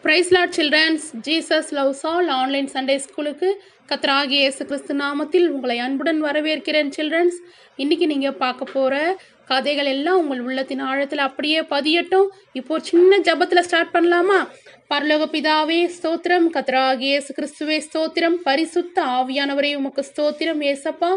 Price lord children's, Jesus loves all online Sunday ஸ்கூலுக்கு கர்த்தராகிய இயேசு கிறிஸ்து நாமத்தில் உங்களை அன்புடன் வரவேற்கிறேன். சில்ட்ரன்ஸ், இன்னைக்கு நீங்கள் பார்க்க போகிற கதைகள் எல்லாம் உங்கள் உள்ளத்தின் ஆழத்தில் அப்படியே பதியட்டும். இப்போ ஒரு சின்ன ஜபத்தில் ஸ்டார்ட் பண்ணலாமா? பரலோக பிதாவே ஸ்தோத்திரம், கர்த்தராகிய இயேசு கிறிஸ்துவே ஸ்தோத்திரம், பரிசுத்த ஆவியானவரே உமக்கு ஸ்தோத்திரம் ஏசப்பா.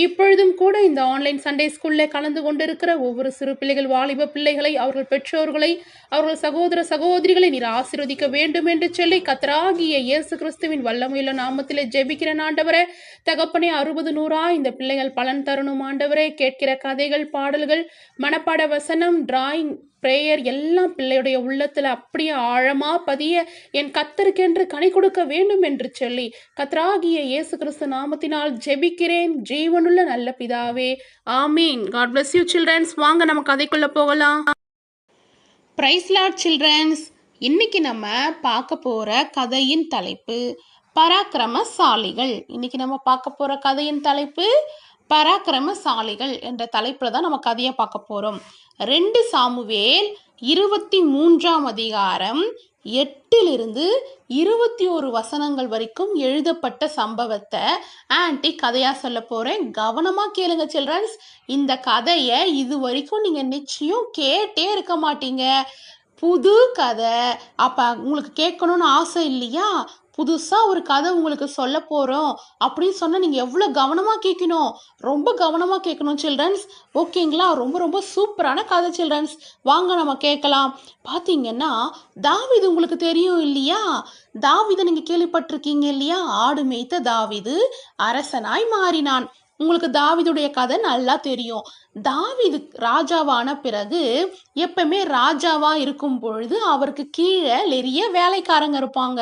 இப்பொழுதும் கூட இந்த ஆன்லைன் சண்டே ஸ்கூலில் கலந்து கொண்டிருக்கிற ஒவ்வொரு சிறு பிள்ளைகள், வாலிப பிள்ளைகளை, அவர்கள் பெற்றோர்களை, அவர்கள் சகோதர சகோதரிகளை நீர் ஆசீர்வதிக்க வேண்டும் என்று சொல்லி கர்த்தராகிய இயேசு கிறிஸ்துவின் வல்லமையுள்ள நாமத்திலே ஜெபிக்கிறேன் ஆண்டவரே. தகப்பனே, 60 100 இந்த பிள்ளைகள் பலன் தரணும் ஆண்டவரே. கேட்கிற கதைகள், பாடல்கள், மனப்பாட வசனம், டிராயிங், பிரேயர் எல்லாம் பிள்ளையுடைய உள்ளத்துல அப்படியே ஆழமா பதிய என் கர்த்தருக்கென்று கனி கொடுக்க வேண்டும் என்று சொல்லி கர்த்தராகிய இயேசு கிறிஸ்து நாமத்தினால் ஜெபிக்கிறேன் ஜீவனுள்ள நல்ல பிதாவே, ஆமீன். God bless you children's. வாங்க நம்ம கதைக்குள்ள போகலாம். பிரைஸ் லார்ட் சில்ட்ரன்ஸ், இன்னைக்கு நம்ம பார்க்க போற கதையின் தலைப்பு பராக்கிரமசாலிகள். இன்னைக்கு நம்ம பார்க்க போற கதையின் தலைப்பு பராக்கிரமசாலிகள் என்ற தலைப்புல தான் நம்ம கதையை பார்க்க போறோம். 2 சாமுவேல் 23ஆம் அதிகாரம் 8 21 வசனங்கள் வரைக்கும் எழுதப்பட்ட சம்பவத்தை ஆன்டி கதையா சொல்ல போறேன். கவனமா கேளுங்க சில்ட்ரன்ஸ். இந்த கதையை இது வரைக்கும் நீங்க நிச்சயம் கேட்டே இருக்க மாட்டீங்க. புது கதை. அப்ப உங்களுக்கு கேட்கணும்னு ஆசை இல்லையா? புதுசாக ஒரு கதை உங்களுக்கு சொல்ல போகிறோம் அப்படின்னு சொன்னால் நீங்கள் எவ்வளோ கவனமாக கேட்கணும், ரொம்ப கவனமாக கேட்கணும் சில்ட்ரன்ஸ். ஓகேங்களா? ரொம்ப ரொம்ப சூப்பரான கதை சில்ட்ரன்ஸ். வாங்க நம்ம கேட்கலாம். பார்த்தீங்கன்னா, தாவீது உங்களுக்கு தெரியும் இல்லையா? தாவீதை நீங்கள் கேள்விப்பட்டிருக்கீங்க இல்லையா? ஆடு மேய்த்த தாவீது அரசனாய் மாறினான். உங்களுக்கு தாவீதுடைய கதை நல்லா தெரியும். தாவீது ராஜாவான பிறகு எப்பவுமே ராஜாவா இருக்கும் பொழுது அவருக்கு கீழே நிறைய வேலைக்காரங்க இருப்பாங்க,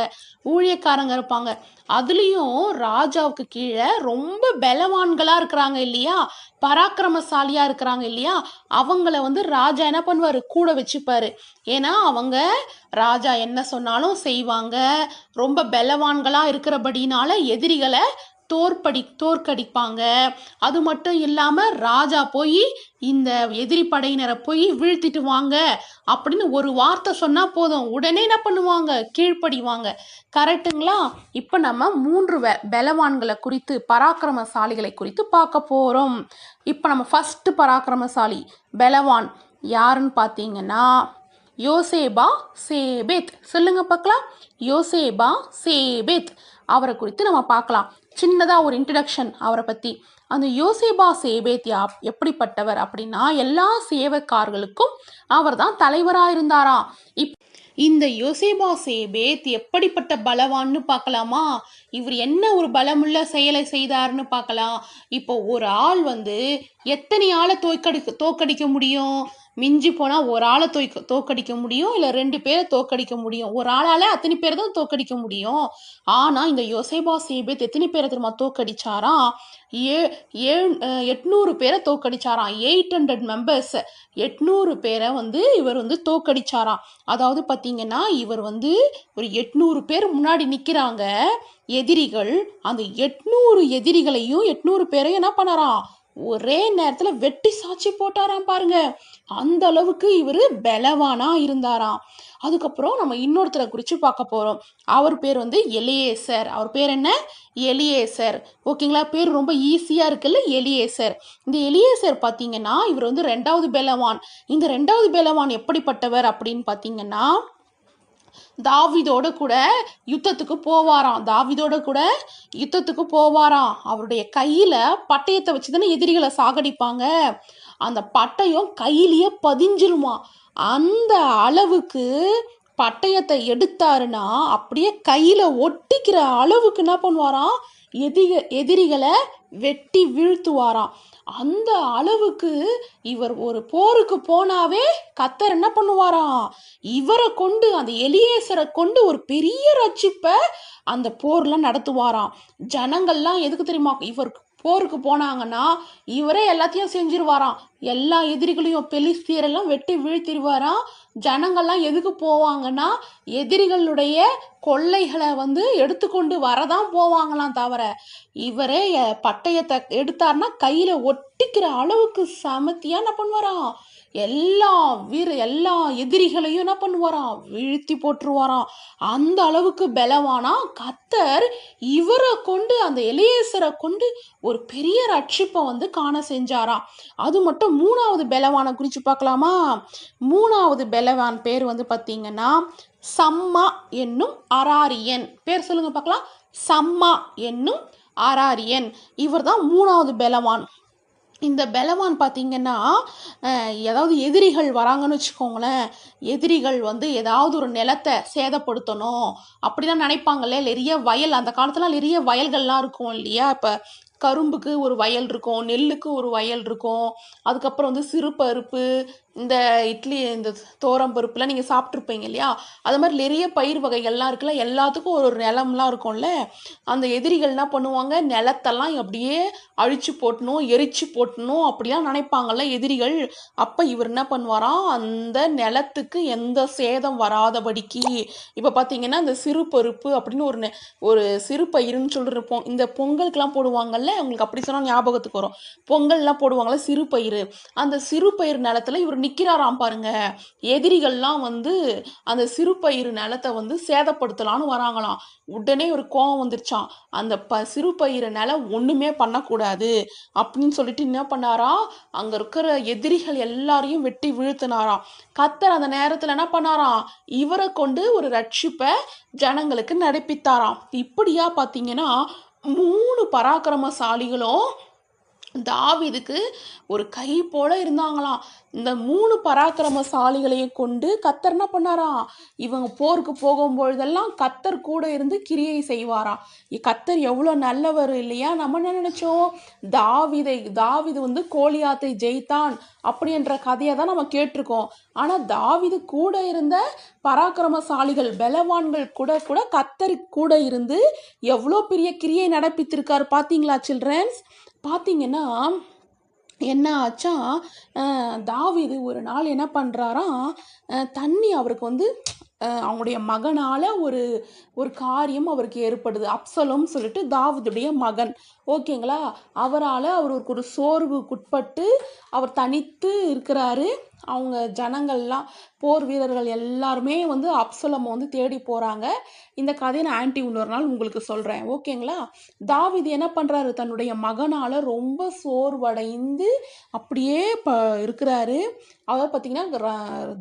ஊழியக்காரங்க இருப்பாங்க. அதுலேயும் ராஜாவுக்கு கீழே ரொம்ப பலவான்களா இருக்கிறாங்க இல்லையா, பராக்கிரமசாலியா இருக்கிறாங்க இல்லையா, அவங்கள ராஜா என்ன பண்ணுவாரு, கூட வச்சுப்பாரு. ஏன்னா அவங்க ராஜா என்ன சொன்னாலும் செய்வாங்க. ரொம்ப பலவான்களா இருக்கிறபடினால எதிரிகளை தோற்கடிப்பாங்க. அது மட்டும் இல்லாம ராஜா போய் இந்த எதிரி படையினரை போய் வீழ்த்திட்டு வாங்க அப்படின்னு ஒரு வார்த்தை சொன்னா போதும், உடனே என்ன பண்ணுவாங்க, கீழ்ப்படிவாங்க. கரெக்டுங்களா? இப்ப நம்ம 3 பலவான்களை குறித்து, பராக்கிரமசாலிகளை குறித்து பார்க்க போறோம். இப்ப நம்ம ஃபர்ஸ்ட் பராக்கிரமசாலி பலவான் யாருன்னு பார்த்தீங்கன்னா யோசேபா சேபேத். சொல்லுங்க பார்க்கலாம். யோசேபா சேபேத் அவரை குறித்து நம்ம பார்க்கலாம். சின்னதாக ஒரு இன்ட்ரடக்ஷன் அவரை பற்றி. அந்த யோசேபா சேபேத் எப்படிப்பட்டவர் அப்படின்னா, எல்லா சேவக்காரர்களுக்கும் அவர் தான் தலைவராக இருந்தாராம். இந்த யோசேபா சேபேத் எப்படிப்பட்ட பலவான்னு பார்க்கலாமா? இவர் என்ன ஒரு பலமுள்ள செயலை செய்தார்னு பார்க்கலாம். இப்போ ஒரு ஆள் எத்தனை ஆளை தோக்கடிக்க முடியும்? மிஞ்சி போனால் ஒரு ஆளை தோக்கடிக்க முடியும், இல்லை 2 பேரை தோக்கடிக்க முடியும். ஒரு ஆளால் அத்தனை பேர் தான் தோக்கடிக்க முடியும். ஆனால் இந்த யோசேபா சேபேத் எத்தனை பேரை திரும்ப தோக்கடிச்சாராம்? 800 பேரை தோக்கடிச்சாராம். 800 மெம்பர்ஸ், 800 பேரை இவர் தோக்கடிச்சாராம். அதாவது பார்த்தீங்கன்னா, இவர் ஒரு 800 பேர் முன்னாடி நிற்கிறாங்க எதிரிகள். அந்த 800 எதிரிகளையும் 800 பேரையும் என்ன பண்ணாராம், ஒரே நேரத்தில் வெட்டி சாட்சி போட்டாராம். பாருங்க, அந்த அளவுக்கு இவர் பலவானா இருந்தாராம். அதுக்கப்புறம் நம்ம இன்னொருத்தரை குறித்து பார்க்க போகிறோம். அவர் பேர் எலியேசர். அவர் பேர் என்ன? எலியேசர். ஓகேங்களா? பேர் ரொம்ப ஈஸியாக இருக்குல்ல, எலியேசர். இந்த எலியேசர் பார்த்தீங்கன்னா இவர் 2வது பலவான். இந்த 2வது பலவான் எப்படிப்பட்டவர் அப்படின்னு பார்த்தீங்கன்னா, தாவீதோட கூட யுத்தத்துக்கு போவாராம். அவருடைய கையில பட்டயத்தை வச்சுதானே எதிரிகளை சாகடிப்பாங்க. அந்த பட்டயம் கையிலேயே பதிஞ்சிருமா. அந்த அளவுக்கு பட்டயத்தை எடுத்தாருன்னா அப்படியே கையில ஒட்டிக்கிற அளவுக்கு என்ன பண்ணுவாராம், எதிரிகளை வெட்டி வீழ்த்துவாராம். அந்த அளவுக்கு இவர் ஒரு போருக்கு போனாவே கர்த்தர் என்ன பண்ணுவாராம், இவரை கொண்டு, அந்த எலியேசரை கொண்டு ஒரு பெரிய ரட்சிப்பை அந்த போர்ல நடத்துவாராம். ஜனங்கள்லாம் எதுக்கு தெரியுமா இவர் போருக்கு போனாங்கன்னா இவரே எல்லாத்தையும் செஞ்சிருவாராம். எல்லா எதிரிகளையும், பெலிஸ்தியரெல்லாம் வெட்டி வீழ்த்திடுவாராம். ஜனங்கள்லாம் எதுக்கு போவாங்கன்னா எதிரிகளுடைய கொள்ளைகளை எடுத்துக்கொண்டு வரதான் போவாங்களாம். தவிர இவரே பட்டயத்தை எடுத்தார்னா கையில ஒட்டிக்கிற அளவுக்கு சமத்தியா என்ன பண்ணுவாராம், எல்லா எதிரிகளையும் என்ன பண்ணுவாராம், வீழ்த்தி போட்டுருவாராம். அந்த அளவுக்கு பலவானா கத்தர் இவரை கொண்டு, அந்த எலியேசரை கொண்டு ஒரு பெரிய ரட்சிப்பை வந்து காண செஞ்சாராம். அது மட்டும் மூணாவது பலவானை குறித்து பார்க்கலாமா? மூணாவது பலவான் பேர் வந்து பார்த்தீங்கன்னா சம்மா என்னும் அராரியன். பேர் சொல்லுங்க பார்க்கலாம். சம்மா என்னும் அராரியன். இவர் தான் மூணாவது பலவான். இந்த பலவான் பார்த்தீங்கன்னா ஏதாவது எதிரிகள் வராங்கன்னு வச்சுக்கோங்களேன், எதிரிகள் வந்து ஏதாவது ஒரு நிலத்தை சேதப்படுத்தணும் அப்படிலாம் நினைப்பாங்கல்ல. நிறைய வயல், அந்த காலத்துல நிறைய வயல்கள்லாம் இருக்கும் இல்லையா? இப்போ கரும்புக்கு ஒரு வயல் இருக்கும், நெல்லுக்கு ஒரு வயல் இருக்கும், அதுக்கப்புறம் வந்து சிறு பருப்பு, இந்த இட்லி, இந்த தோரம் பருப்புலாம் நீங்கள் சாப்பிட்ருப்பீங்க இல்லையா? அது மாதிரி நிறைய பயிர் வகைகள்லாம் இருக்குல்ல, எல்லாத்துக்கும் ஒரு நிலம்லாம் இருக்கும்ல. அந்த எதிரிகள் என்ன பண்ணுவாங்க, நிலத்தெல்லாம் அப்படியே அழிச்சு போட்டணும், எரிச்சு போட்டணும் அப்படிலாம் நினைப்பாங்கல்ல எதிரிகள். அப்போ இவர் என்ன பண்ணுவாராம், அந்த நிலத்துக்கு எந்த சேதம் வராதபடிக்கு. இப்போ பார்த்தீங்கன்னா இந்த சிறு பருப்பு அப்படின்னு ஒரு சிறு பயிருன்னு சொல்லிருப்போம். இந்த பொங்கலுக்குலாம் போடுவாங்கல்ல, உங்களுக்கு அப்படி சொன்னால் ஞாபகத்துக்கு வரும். பொங்கல்லாம் போடுவாங்கள்ல சிறு பயிர், அந்த சிறு பயிர் நிலத்துல இவர் நிற்கிறாராம் பாருங்க. எதிரிகள்லாம் வந்து அந்த சிறு பயிர் நிலத்தை வந்து சேதப்படுத்தலான்னு வராங்களாம். உடனே ஒரு கோவம் வந்துருச்சான். அந்த சிறு பயிர் நிலம் ஒன்றுமே பண்ணக்கூடாது அப்படின்னு சொல்லிட்டு என்ன பண்ணாராம், அங்கே இருக்கிற எதிரிகள் எல்லாரையும் வெட்டி வீழ்த்தினாராம். கத்தர் அந்த நேரத்தில் என்ன பண்ணாராம், இவரை கொண்டு ஒரு ரட்சிப்பை ஜனங்களுக்கு நடப்பித்தாராம். இப்படியா பார்த்தீங்கன்னா 3 பராக்கிரமசாலிகளும் தாவீதுக்கு ஒரு கை போல இருந்தாங்களாம். இந்த 3 பராக்கிரமசாலிகளையும் கொண்டு கத்தர் என்ன பண்ணாராம், இவங்க போருக்கு போகும்பொழுதெல்லாம் கத்தர் கூட இருந்து கிரியை செய்வாராம். கத்தர் எவ்வளோ நல்லவர் இல்லையா? நம்ம என்ன நினைச்சோம், தாவீது வந்து கோலியாத்தை ஜெயித்தான் அப்படின்ற கதையை தான் நம்ம கேட்டிருக்கோம். ஆனால் தாவீது கூட இருந்த பராக்கிரமசாலிகள், பலவான்கள் கூட கத்தர் கூட இருந்து எவ்வளோ பெரிய கிரியை நடப்பித்திருக்காரு பார்த்தீங்களா சில்ட்ரன்ஸ்? பார்த்தீங்கன்னா என்ன ஆச்சா, தாவீது ஒரு நாள் என்ன பண்ணுறாராம், தண்ணி அவருக்கு வந்து அவங்களுடைய மகனால் ஒரு காரியம் அவருக்கு ஏற்படுது. அப்சலோம் சொல்லிட்டு தாவீதுடைய மகன், ஓகேங்களா? அவருக்கு ஒரு சோர்வுக்குட்பட்டு அவர் தனித்து இருக்கிறாரு. அவங்க ஜனங்கள்லாம், போர் வீரர்கள் எல்லாருமே வந்து அப்சலோமை வந்து தேடி போகிறாங்க. இந்த கதையை நான் ஆன்ட்டி இன்னொரு நாள் உங்களுக்கு சொல்கிறேன், ஓகேங்களா? தாவீது என்ன பண்ணுறாரு, தன்னுடைய மகனால் ரொம்ப சோர்வடைந்து அப்படியே இருக்கிறாரு. அவர் பார்த்தீங்கன்னா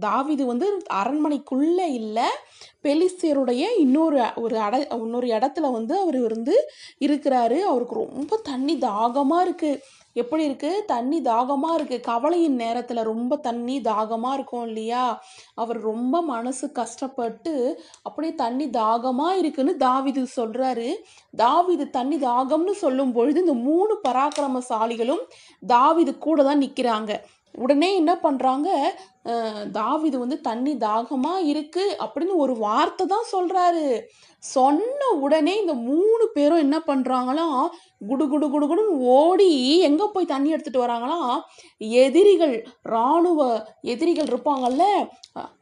தாவீது வந்து அரண்மனைக்குள்ளே இல்லை, பெலிஸ்தியருடைய இன்னொரு இடத்துல வந்து அவர் வந்து இருக்கிறாரு. அவருக்கு ரொம்ப தண்ணி தாகமாக இருக்குது. எப்படி இருக்குது, தண்ணி தாகமாக இருக்குது. கவலையின் நேரத்தில் ரொம்ப தண்ணி தாகமாக இருக்கும் இல்லையா? அவர் ரொம்ப மனசு கஷ்டப்பட்டு அப்படியே தண்ணி தாகமாக இருக்குன்னு தாவீது சொல்கிறாரு. தாவீது தண்ணி தாகம்னு சொல்லும் பொழுது இந்த 3 பராக்கிரமசாலிகளும் தாவீது கூட தான் நிற்கிறாங்க. உடனே என்ன பண்ணுறாங்க, தாவீது வந்து தண்ணி தாகமாக இருக்குது அப்படின்னு ஒரு வார்த்தை தான் சொல்கிறாரு. சொன்ன உடனே இந்த 3 பேரும் என்ன பண்ணுறாங்களாம், குடு குடு குடு குடுன்னு ஓடி எங்கே போய் தண்ணி எடுத்துகிட்டு வராங்களாம், எதிரிகள் இருப்பாங்கல்ல,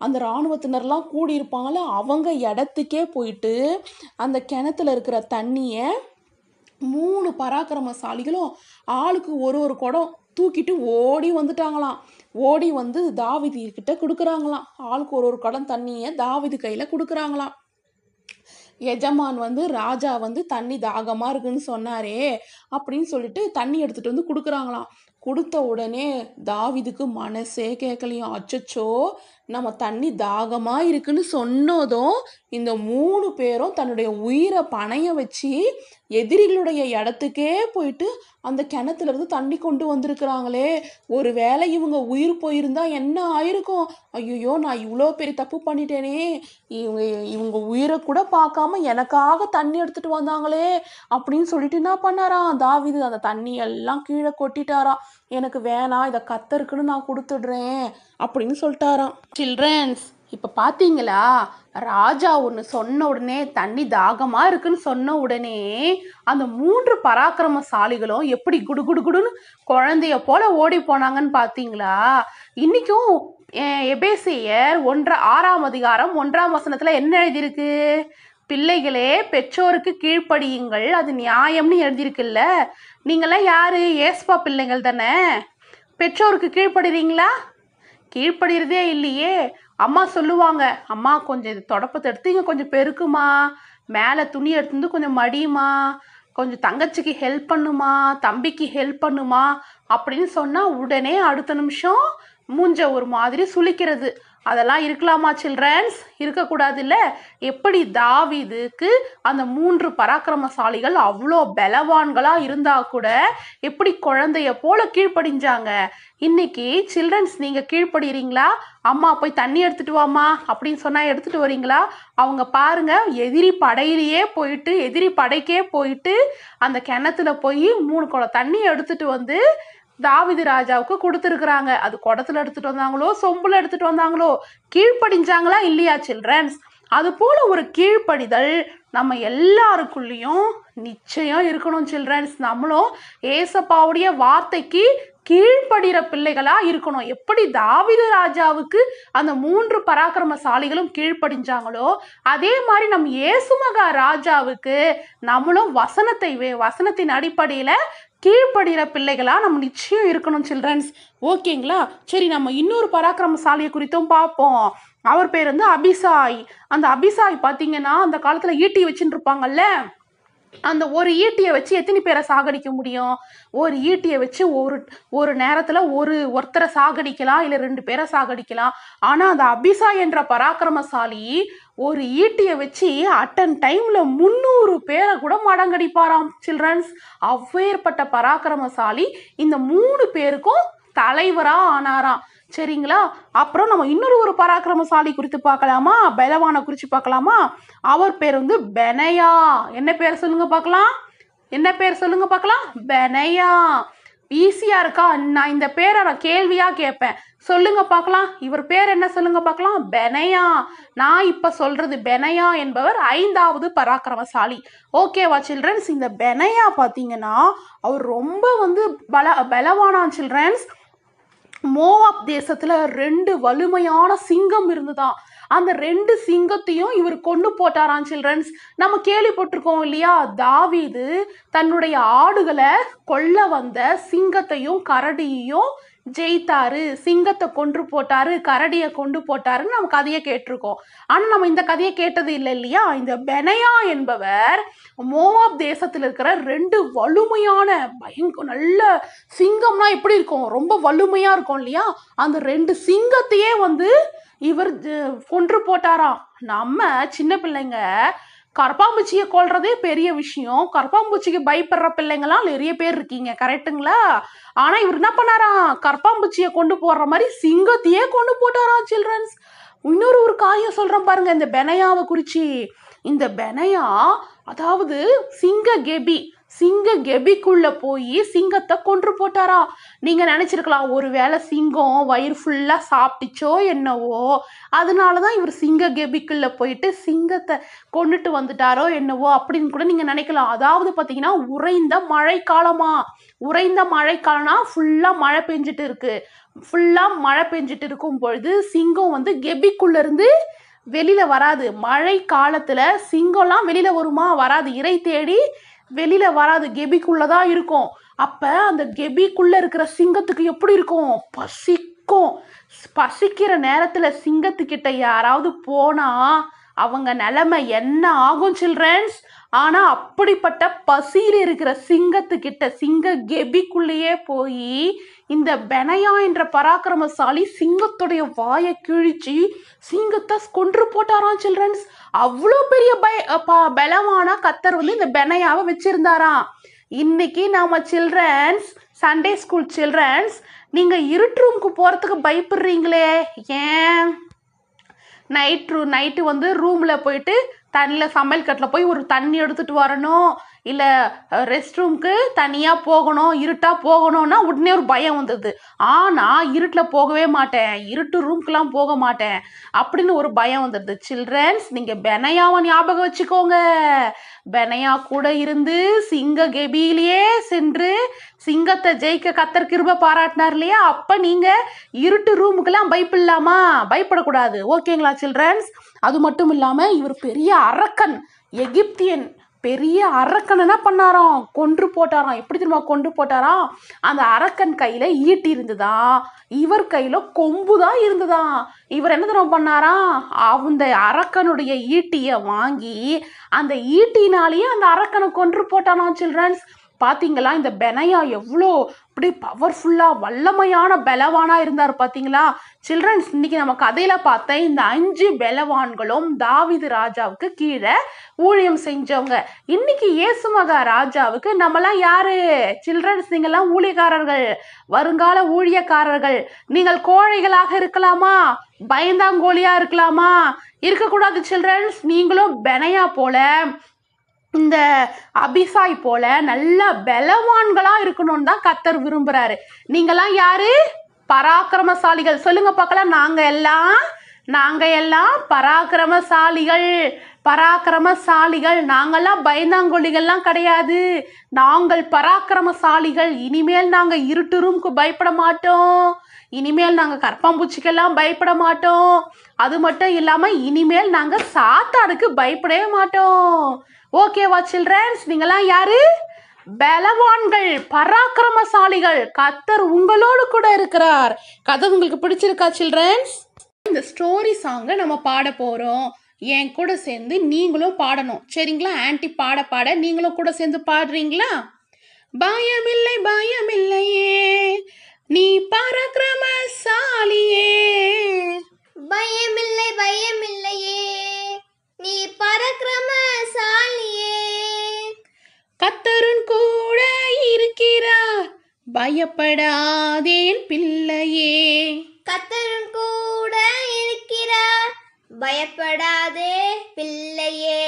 அந்த இராணுவத்தினர்லாம் கூடி இருப்பாங்கல்ல, அவங்க இடத்துக்கே போயிட்டு அந்த கிணத்துல இருக்கிற தண்ணியை 3 பராக்கிரமசாலிகளும் ஆளுக்கு ஒரு குடம் தூக்கிட்டு ஓடி வந்துட்டாங்களாம். ஓடி வந்து தாவீது கிட்ட கொடுக்குறாங்களாம். ஆளுக்கு ஒரு குடம் தண்ணியை தாவீது கையில் கொடுக்குறாங்களாம். எஜமான் வந்து, ராஜா வந்து தண்ணி தாகமாக இருக்குன்னு சொன்னாரே அப்படின்னு சொல்லிட்டு தண்ணி எடுத்துகிட்டு வந்து கொடுக்குறாங்களாம். கொடுத்த உடனே தாவீதுக்கு மனசே கேட்கலையும். அச்சச்சோ, நம்ம தண்ணி தாகமாக இருக்குன்னு சொன்னதும் இந்த 3 பேரும் தன்னுடைய உயிரை பணைய வச்சு எதிரிகளுடைய இடத்துக்கே போயிட்டு அந்த கிணத்துல இருந்து தண்ணி கொண்டு வந்திருக்கிறாங்களே. ஒரு வேளை இவங்க உயிர் போயிருந்தா என்ன ஆயிருக்கும்? ஐயோ, நான் இவ்வளோ பெரிய தப்பு பண்ணிட்டேனே, இவங்க உயிரை கூட பார்க்காம எனக்காக தண்ணி எடுத்துட்டு வந்தாங்களே அப்படின்னு சொல்லிட்டு என்ன பண்ணாராம், தாவீது அந்த தண்ணி எல்லாம் கீழே கொட்டிட்டாராம். எனக்கு வேணாம், இதை கத்தருக்குன்னு நான் கொடுத்துடுறேன் அப்படின்னு சொல்லிட்டாராம். சில்ட்ரன்ஸ், இப்போ பார்த்தீங்களா, ராஜா ஒன்று சொன்ன உடனே, தண்ணி தாகமாக இருக்குன்னு சொன்ன உடனே அந்த 3 பராக்கிரமசாலிகளும் எப்படி குடு குடு குடுன்னு குழந்தைய போல ஓடி போனாங்கன்னு பார்த்தீங்களா? இன்னைக்கும் எபேசியர் 6ஆம் அதிகாரம் 1ஆம் வசனத்தில் என்ன எழுதியிருக்கு? பிள்ளைகளே, பெற்றோருக்கு கீழ்ப்படியுங்கள், அது நியாயம்னு எழுதியிருக்குல்ல. நீங்களாம் யாரு? ஏஸ்பா பிள்ளைகள் தானே. பெற்றோருக்கு கீழ்ப்படுறீங்களா? கீழ்ப்படுகிறதே இல்லையே. அம்மா சொல்லுவாங்க, அம்மா கொஞ்சம் இது தொடப்பத்தை எடுத்து இங்கே கொஞ்சம் பெருக்குமா, மேலே துணி எடுத்து கொஞ்சம் மடியுமா, கொஞ்சம் தங்கச்சிக்கு ஹெல்ப் பண்ணுமா, தம்பிக்கு ஹெல்ப் பண்ணுமா அப்படின்னு சொன்னால் உடனே அடுத்த நிமிஷம் மூஞ்ச ஒரு மாதிரி சுளிக்கிறது. அதெல்லாம் இருக்கலாமா சில்ட்ரன்ஸ்? இருக்கக்கூடாது இல்லை? எப்படி தாவீதுக்கு அந்த 3 பராக்கிரமசாலிகள் அவ்வளோ பலவான்களாக இருந்தால் கூட எப்படி குழந்தைய போல கீழ்ப்படிஞ்சாங்க. இன்னைக்கு சில்ட்ரன்ஸ் நீங்கள் கீழ்ப்படுறீங்களா? அம்மா போய் தண்ணி எடுத்துட்டு வாமா அப்படின்னு சொன்னால் எடுத்துட்டு வரீங்களா? அவங்க பாருங்க, எதிரி படைக்கே போயிட்டு அந்த கிணத்துல போய் 3 குடம் தண்ணி எடுத்துட்டு வந்து தாவீது ராஜாவுக்கு கொடுத்துருக்குறாங்க. அது குடத்துல எடுத்துட்டு வந்தாங்களோ சொம்புல எடுத்துட்டு வந்தாங்களோ, கீழ்ப்படிஞ்சாங்களா இல்லையா சில்ட்ரன்ஸ்? அது போல ஒரு கீழ்ப்படிதல் நம்ம எல்லாருக்குள்ளேயும் நிச்சயம் இருக்கணும் சில்ட்ரன்ஸ். நம்மளும் ஏசப்பாவுடைய வார்த்தைக்கு கீழ்ப்படுகிற பிள்ளைகளா இருக்கணும். எப்படி தாவீது ராஜாவுக்கு அந்த 3 பராக்கிரமசாலிகளும் கீழ்ப்படிஞ்சாங்களோ அதே மாதிரி நம்ம இயேசுமகா ராஜாவுக்கு நம்மளும் வசனத்தின் அடிப்படையில கீழ்ப்படுகிற பிள்ளைகளா நம்ம நிச்சயம் இருக்கணும் சில்ட்ரன்ஸ். ஓகேங்களா? சரி, நம்ம இன்னொரு பராக்கிரமசாலியை குறித்தும் பார்ப்போம். அவர் பேர் வந்து அபிசாய். அந்த அபிசாய் பார்த்தீங்கன்னா அந்த காலத்துல ஈட்டி வச்சுட்டு இருப்பாங்கல்ல, அந்த ஒரு ஈட்டியை வச்சு எத்தனை பேரை சாகடிக்க முடியும்? ஒரு ஈட்டியை வச்சு ஒரு நேரத்தில் ஒருத்தரை சாகடிக்கலாம், இல்லை 2 பேரை சாகடிக்கலாம். ஆனால் அந்த அபிசாய் என்ற பராக்கிரமசாலி ஒரு ஈட்டியை வச்சு அட்டன் டைம்ல 300 பேரை கூட மடங்கடிப்பாராம் சில்ட்ரன்ஸ். அவ்வேற்பட்ட பராக்கிரமசாலி இந்த 3 பேருக்கும் தலைவரா ஆனாராம். சரிங்களா? அப்புறம் நம்ம இன்னொரு பராக்கிரமசாலி குறித்து பார்க்கலாமா? பலவானை குறித்து பார்க்கலாமா? அவர் பேர் வந்து பெனையா. என்ன பேர் சொல்லுங்க பார்க்கலாம்? பெனையா. ஈஸியா இருக்கா? நான் இந்த பேரை கேள்வியா கேட்பேன், சொல்லுங்க பார்க்கலாம். இவர் பேர் என்ன சொல்லுங்க பார்க்கலாம்? பெனையா. நான் இப்ப சொல்றது பெனையா என்பவர் 5வது பராக்கிரமசாலி. ஓகேவா சில்ட்ரன்ஸ்? இந்த பெனையா பாத்தீங்கன்னா அவர் ரொம்ப வந்து பலவானான் சில்ட்ரன்ஸ். மோவாப் தேசத்துல 2 வலிமையான சிங்கம் இருந்துதான். அந்த 2 சிங்கத்தையும் இவர் கொண்டு போட்டாராம் சில்ட்ரன்ஸ். நம்ம கேள்விப்பட்டிருக்கோம் இல்லையா? தாவீது தன்னுடைய ஆடுகளை கொல்ல வந்த சிங்கத்தையும் கரடியையும் ஜெயித்தாரு, சிங்கத்தை கொன்று போட்டாரு, கரடியை கொண்டு போட்டாருன்னு நம்ம கதையை கேட்டிருக்கோம். ஆனா நம்ம இந்த கதையை கேட்டது இல்லை இல்லையா? இந்த பெனையா என்பவர் மோவாப் தேசத்துல இருக்கிற 2 வலிமையான நல்ல சிங்கம்னா எப்படி இருக்கும்? ரொம்ப வலிமையா இருக்கும் இல்லையா? அந்த 2 சிங்கத்தையே வந்து இவர் கொன்று போட்டாராம். நம்ம சின்ன பிள்ளைங்க கரப்பாம்பூச்சியை கொல்றதே பெரிய விஷயம். கரப்பாம்பூச்சிக்கு பயப்படுற பிள்ளைங்களாம் நிறைய பேர் இருக்கீங்க, கரெக்டுங்களா? ஆனா இவர் என்ன பண்ணாராம்? கரப்பாம்பூச்சியை கொண்டு போடுற மாதிரி சிங்கத்தையே கொண்டு போட்டாராம் சில்ட்ரன்ஸ். இன்னொரு காரியம் சொல்றேன் பாருங்க இந்த பெனையாவை குறிச்சி. இந்த பெனையா அதாவது சிங்க கெபிக்குள்ள போய் சிங்கத்தை கொன்று போட்டாரா. நீங்க நினைச்சிருக்கலாம் ஒருவேளை சிங்கம் வயிறு ஃபுல்லா சாப்பிட்டுச்சோ என்னவோ, அதனாலதான் இவர் சிங்க கெபிக்குள்ள போயிட்டு சிங்கத்தை கொண்டுட்டு வந்துட்டாரோ என்னவோ அப்படின்னு கூட நீங்க நினைக்கலாம். அதாவது பாத்தீங்கன்னா உறைந்த மழைக்காலம்னா ஃபுல்லா மழை பெஞ்சிட்டு இருக்கும் பொழுது சிங்கம் வந்து கெபிக்குள்ள இருந்து வெளியில வராது. மழை காலத்துல சிங்கம்லாம் வெளியில வருமா? வராது. இறை தேடி வெளியில வராது, கெபிக்குள்ளதான் இருக்கும். அப்ப அந்த கெபிக்குள்ள இருக்கிற சிங்கத்துக்கு எப்படி இருக்கும்? பசிக்கிற நேரத்துல சிங்கத்துக்கிட்ட யாராவது போனா அவங்க நிலைமை என்ன ஆகும் சில்ட்ரன்ஸ்? ஆனா அப்படிப்பட்ட பசியில் இருக்கிற சிங்க கெபிக்குள்ளேயே போய் இந்த பெனையா என்ற பராக்கிரமசாலி சிங்கத்துடைய வாயை கிழிச்சு சிங்கத்தை கொன்று போட்டாராம் சில்ட்ரன்ஸ். அவ்வளோ பெரிய பலமான கத்தர் வந்து இந்த பெனையாவை வச்சிருந்தாராம். இன்னைக்கு நாம சில்ட்ரன்ஸ், சண்டே ஸ்கூல் சில்ட்ரன்ஸ், நீங்க இருட்டு ரூமுக்கு போறதுக்கு பயப்படுறீங்களே, ஏன்? நைட்டு வந்து ரூம்ல போயிட்டு தண்ணியில் சமையல் கட்டில் போய் ஒரு தண்ணி எடுத்துட்டு வரணும், இல்லை ரெஸ்ட் ரூமுக்கு தனியாக போகணும், இருட்டாக போகணும்னா உடனே ஒரு பயம் வந்தது. ஆனால் இருட்டில் போகவே மாட்டேன், இருட்டு ரூம்க்குலாம் போக மாட்டேன் அப்படின்னு ஒரு பயம் வந்துடுது. சில்ட்ரன்ஸ், நீங்கள் பெனையாவை ஞாபகம் வச்சுக்கோங்க. பெனையா கூட இருந்து சிங்க கெபியிலேயே சென்று சிங்கத்தை ஜெயிக்க கத்தர் கிருபை பாராட்டினார் இல்லையா? அப்போ நீங்கள் இருட்டு ரூமுக்கெல்லாம் பயப்படக்கூடாது. ஓகேங்களா சில்ட்ரன்ஸ்? அது மட்டும் இல்லாமல் இவர் பெரிய அரக்கன், எகிப்தியன் பெரிய அரக்கன் என்ன பண்ணாராம், கொன்று போட்டாராம். எப்படி தெரியுமா கொன்று போட்டாராம், அந்த அரக்கன் கையில ஈட்டி இருந்ததா, இவர் கையில கொம்பு தான் இருந்ததா. இவர் என்ன தெரியுமா பண்ணாராம், அந்த அரக்கனுடைய ஈட்டியை வாங்கி அந்த ஈட்டினாலேயே அந்த அரக்கனை கொன்று போட்டாராம். சில்ட்ரன்ஸ் பார்த்தீங்களா, இந்த பெனையா எவ்வளோ அப்படி பவர்ஃபுல்லாக வல்லமையான பலவானா இருந்தார் பார்த்தீங்களா. சில்ட்ரன்ஸ் இன்னைக்கு நம்ம கதையில பார்த்த இந்த 5 பலவான்களும் தாவீது ராஜாவுக்கு கீழே ஊழியம் செஞ்சவங்க. இன்னைக்கு இயேசு மகா ராஜாவுக்கு நம்மலாம் யாரு சில்ட்ரன்ஸ், நீங்கள்லாம் ஊழியக்காரர்கள், வருங்கால ஊழியக்காரர்கள். நீங்கள் கோழைகளாக இருக்கலாமா, பயந்தாங்கோலியா இருக்கலாமா, இருக்கக்கூடாது சில்ட்ரன்ஸ். நீங்களும் பெனையா போல, இந்த அபிசாய் போல நல்ல பலவான்களா இருக்கணும்னு தான் கர்த்தர் விரும்புறாரு. நீங்களாம் யாரு, பராக்கிரமசாலிகள். சொல்லுங்க பார்க்கலாம், நாங்க எல்லாம் பராக்கிரமசாலிகள், பராக்கிரமசாலிகள். நாங்கெல்லாம் பயந்தாங்கொல்லிகள்லாம் கிடையாது, நாங்கள் பராக்கிரமசாலிகள். இனிமேல் நாங்க இருட்டு ரூமுக்கு பயப்பட மாட்டோம், இனிமேல் நாங்க கற்பாம்பூச்சிக்கெல்லாம் பயப்பட மாட்டோம். அது மட்டும் இல்லாம இனிமேல் நாங்க சாத்தானுக்கு பயப்படவே மாட்டோம். ஓகேவா சில்ட்ரன்ஸ், நீங்களாம் யாரு, பலவான்கள், பராக்கிரமசாலிகள். கர்த்தர் உங்களோடு கூட இருக்கிறார். கதை உங்களுக்கு பிடிச்சிருக்கா சில்ட்ரன்ஸ்? இந்த ஸ்டோரி சாங்கை நம்ம பாட போறோம். என் கூட சேர்ந்து நீங்களும் பாடணும், சரிங்களா? ஆன்ட்டி பாட நீங்களும் கூட சேர்ந்து பாடுறீங்களா? பயமில்லை பயமில்லையே, நீ பராக்கிரமசாலியே. பயமில்லை பயமில்லையே, நீ பராக்கிரமசாலியே. கர்த்தருன் கூட இருக்கிறார், பயப்படாதேன் பிள்ளையே. கர்த்தருன் கூட இருக்கிறார், பயப்படாதே பிள்ளையே.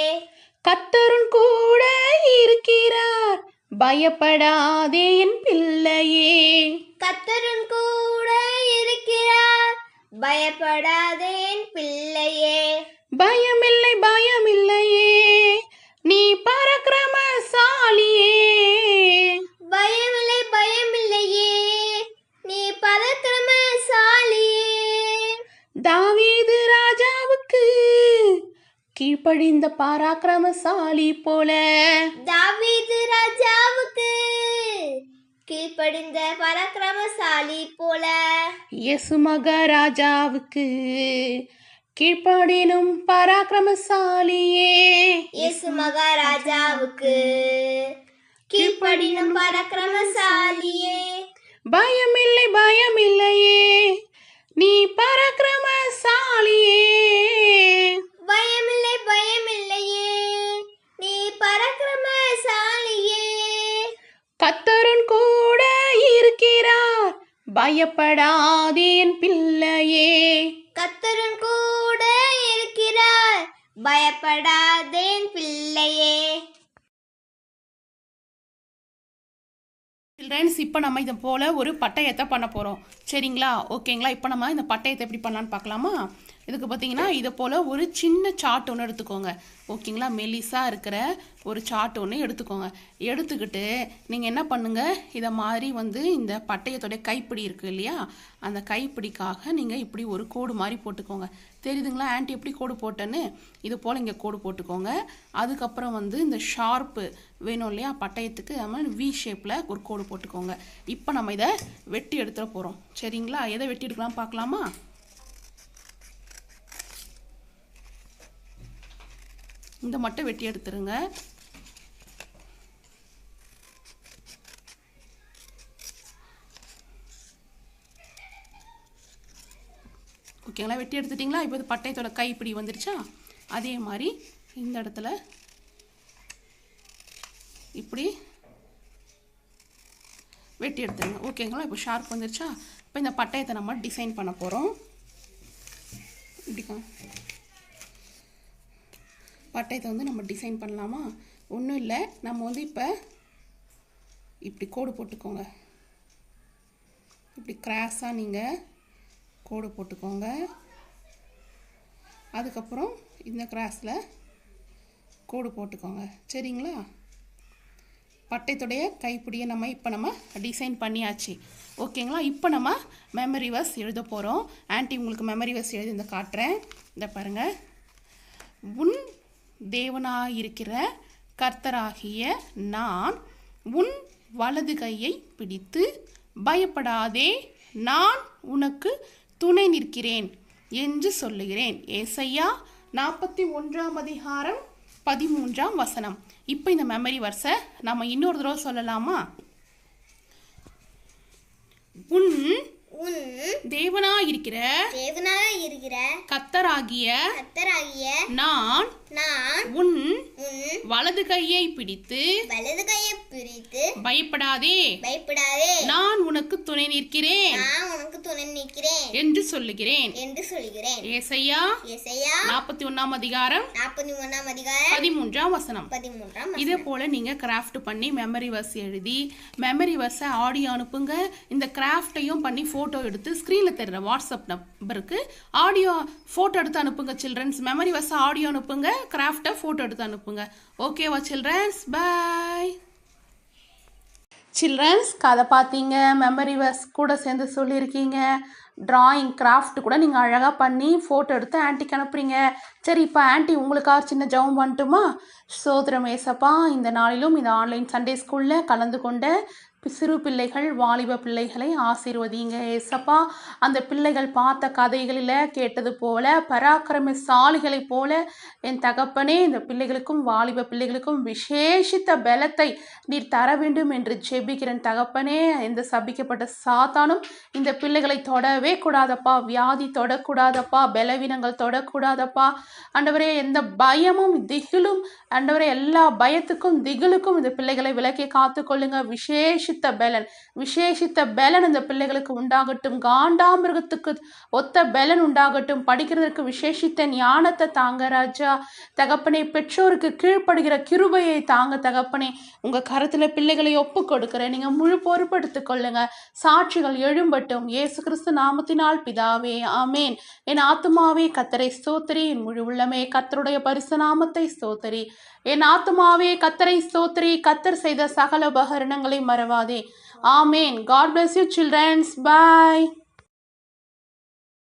கர்த்தருன் கூட இருக்கிறார், பயப்படாதேன் பிள்ளையே. கர்த்தருன் கூட இருக்கிறார், பயப்படாதேன் பிள்ளையே. பயமில்லை பயமில்லையே, நீ பராக்கிரமசாலியே. பயமில்லை பயமில்லையே, நீ பராக்கிரமசாலியே. தாவீது ராஜாவுக்கு கீழ்ப்படிந்த பராக்கிரமசாலி போல, தாவீது ராஜாவுக்கு கீழ்ப்படிந்த பராக்கிரமசாலி போல, இயேசு மகா ராஜாவுக்கு கீழ்ப்படினும் பராக்கிரமசாலியே. இயேசு மகாராஜாவுக்கு கீழ்ப்படினும் பராக்கிரமசாலியே. பயமில்லை பயமில்லையே, நீ பராக்கிரமசாலியே. பயமில்லை பயமில்லையே, நீ பராக்கிரமசாலியே. கர்த்தருன் கூட இருக்கிறார், பயப்படாதேன் பிள்ளையே. கர்த்தருன் கூட இருக்கிறார், பயப்படாதேன் பிள்ளையே. சில்ட்ரன்ஸ், இப்போ நம்ம இதை போல் ஒரு பட்டயத்தை பண்ண போகிறோம், சரிங்களா? ஓகேங்களா? இப்போ நம்ம இந்த பட்டயத்தை எப்படி பண்ணலான்னு பார்க்கலாமா? இதுக்கு பார்த்தீங்கன்னா இதை போல் ஒரு சின்ன சார்ட் ஒன்று எடுத்துக்கோங்க, ஓகேங்களா? மெலிசாக இருக்கிற ஒரு சார்ட் ஒன்று எடுத்துக்கோங்க. எடுத்துக்கிட்டு நீங்கள் என்ன பண்ணுங்கள், இதை மாதிரி வந்து இந்த பட்டயத்தோடைய கைப்பிடி இருக்குது இல்லையா, அந்த கைப்பிடிக்காக நீங்கள் இப்படி ஒரு கோடு மாதிரி போட்டுக்கோங்க. தெரியுதுங்களா ஆன்ட்டி எப்படி கோடு போட்டேன்னு? இது போல் இங்கே கோடு போட்டுக்கோங்க. அதுக்கப்புறம் வந்து இந்த ஷார்ப்பு வேணும் இல்லையா பட்டயத்துக்கு, அது மாதிரி வி ஷேப்பில் ஒரு கோடு போட்டுக்கோங்க. இப்போ நம்ம இதை வெட்டி எடுத்துட போகிறோம், சரிங்களா? எதை வெட்டி எடுக்கலாம் பார்க்கலாமா? இந்த மட்டும் வெட்டி எடுத்துருங்க. ஓகேங்களா? வெட்டி எடுத்துட்டிங்களா? இப்போ இது பட்டயத்தோட கைப்பிடி வந்துருச்சா? அதே மாதிரி இந்த இடத்துல இப்படி வெட்டி எடுத்துருங்க, ஓகேங்களா? இப்போ ஷார்ப் வந்துருச்சா? இப்போ இந்த பட்டயத்தை நம்ம டிசைன் பண்ண போகிறோம். இப்படிக்கா பட்டயத்தை வந்து நம்ம டிசைன் பண்ணலாமா? ஒன்றும் இல்லை, நம்ம வந்து இப்போ இப்படி கோடு போட்டுக்கோங்க. இப்படி கிராஸாக நீங்கள் கோடு போட்டுக்கோங்க. அதுக்கப்புறம் இந்த கிராஸில் கோடு போட்டுக்கோங்க, சரிங்களா? பட்டயத்துடைய கைப்பிடியை நம்ம டிசைன் பண்ணியாச்சு, ஓகேங்களா? இப்போ நம்ம மெமரி வர்ஸ் எழுத போகிறோம். ஆன்ட்டி உங்களுக்கு மெமரி வர்ஸ் எழுதி இந்த காட்டுறேன். இந்த பாருங்கள். உன் தேவனாயிருக்கிற கர்த்தராகிய நான் உன் வலது கையை பிடித்து பயப்படாதே, நான் உனக்கு துணை நிற்கிறேன் என்று சொல்லுகிறேன். ஏசாயா 41:13. இப்போ இந்த மெமரி வர்ஸை நம்ம இன்னொரு தடவை சொல்லலாமா? உன் தேவனாயிருக்கிற கர்த்தராகிய நான் உன் வலது கையை பிடித்து பயப்படாதே, நான் உனக்கு துணை நிற்கிறேன் என்று சொல்லுகிறேன். ஏசாயா 41:13. இதே போல நீங்க கிராஃப்ட் பண்ணி மெமரி வர்ஸ் எழுதி மெமரி வர்ஸை ஆடியோ அனுப்புங்க. இந்த கிராஃப்டையும் பண்ணி போட்டோ எடுத்து ஸ்கிரீன்ல தெரிற வாட்ஸ்அப் நம்பருக்கு ஆடியோ போட்டோ எடுத்து அனுப்புங்க. சில்ட்ரன்ஸ் மெமரி வர்ஸ் ஆடியோ அனுப்புங்க, கிராஃப்டை போட்டோ எடுத்து அனுப்புங்க. ஓகேவா சில்ட்ரன்ஸ்? பாய். சில்ட்ரன்ஸ், கதை பார்த்தீங்க, மெமரி வர்ஸ் கூட சேர்ந்து சொல்லியிருக்கீங்க, ட்ராயிங் கிராஃப்ட் கூட நீங்கள் அழகாக பண்ணி ஃபோட்டோ எடுத்து ஆன்ட்டிக்கு அனுப்புறீங்க. சரி, இப்போ ஆன்ட்டி உங்களுக்காக சின்ன ஜெபம் பண்ணட்டுமா? சோதரம் ஏசப்பா, இந்த நாளிலும் இந்த ஆன்லைன் சண்டே ஸ்கூலில் கலந்து கொண்ட சிறு பிள்ளைகள் வாலிப பிள்ளைகளை ஆசீர்வதிங்க ஏசப்பா. அந்த பிள்ளைகள் பார்த்த கதைகளில் கேட்டது போல பராக்கிரமசாலிகளைப் போல என் தகப்பனே இந்த பிள்ளைகளுக்கும் வாலிப பிள்ளைகளுக்கும் விசேஷித்த பலத்தை நீர் தர வேண்டும் என்று ஜெபிக்கிறேன் தகப்பனே. இந்த சபிக்கப்பட்ட சாத்தானும் இந்த பிள்ளைகளை தொடவே கூடாதப்பா, வியாதி தொடக்கூடாதப்பா, பலவீனங்கள் தொடக்கூடாதப்பா ஆண்டவரே. எந்த பயமும் திகிலும் ஆண்டவரே, எல்லா பயத்துக்கும் திகிலுக்கும் இந்த பிள்ளைகளை விலக்கி காத்துக்கொள்ளுங்க. விசேஷித்த பலன் இந்த பிள்ளைகளுக்கு உண்டாகட்டும். காண்டாமிருகத்துக்கு ஒத்த பலன் உண்டாகட்டும். படிக்கிறதுக்கு விசேஷித்த ஞானத்தை தாங்க ராஜா தகப்பனே. பெற்றோருக்கு கீழ்ப்படுகிற கிருபையை தாங்க தகப்பனே. உங்க கருத்துல பிள்ளைகளை ஒப்பு கொடுக்கிறேன், நீங்க முழு பொறுப்படுத்திக் கொள்ளுங்க. சாட்சிகள் எழும்பட்டும் இயேசு கிறிஸ்து நாமத்தினால் பிதாவே, ஆமேன். என் ஆத்துமாவே கர்த்தரை ஸ்தோத்திரி, என் முழு உள்ளமே கர்த்தருடைய பரிசு நாமத்தை ஸ்தோத்திரி. என் ஆத்துமாவே கர்த்தரை ஸ்தோத்திரி, கர்த்தர் செய்த சகல உபகரணங்களை மறவாதே. ஆமேன். God bless you children. Bye.